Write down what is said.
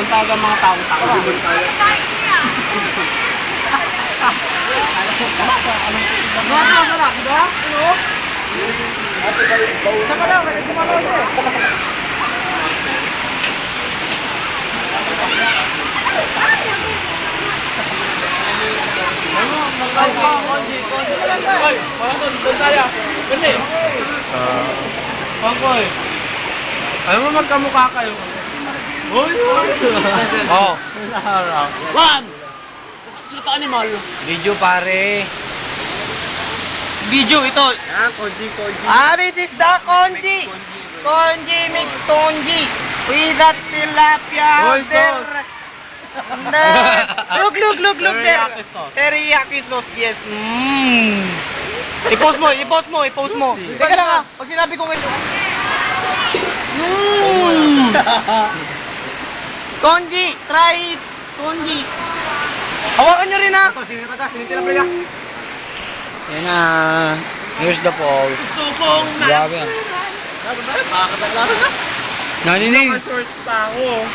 Ang tawag ang mga taong tanga. Masarap, di ba? Ano? Sama lang, kasi sumalaw siya. Hoy, parang doon tayo. Kasi. Pangkoy. Alam mo magkamukha kayo. Hoy! Oh. One! Sino to animal? Video pare. Video ito. Konji. This is the congee. Congee mix congee. With that tilapia Hoy, there. Look there. Teriyaki sauce. Teriyaki sauce, yes. I-post mo. Teka lang ah, pag sinabi ko ngayon. Congee, try it. Congee. Hawakan nyo rin ah. Sinitira pre ka. Yan na. Here's the falls. Gusto kong Grabe yan. Makakataglasan na. Naninig. Shorts pa ako.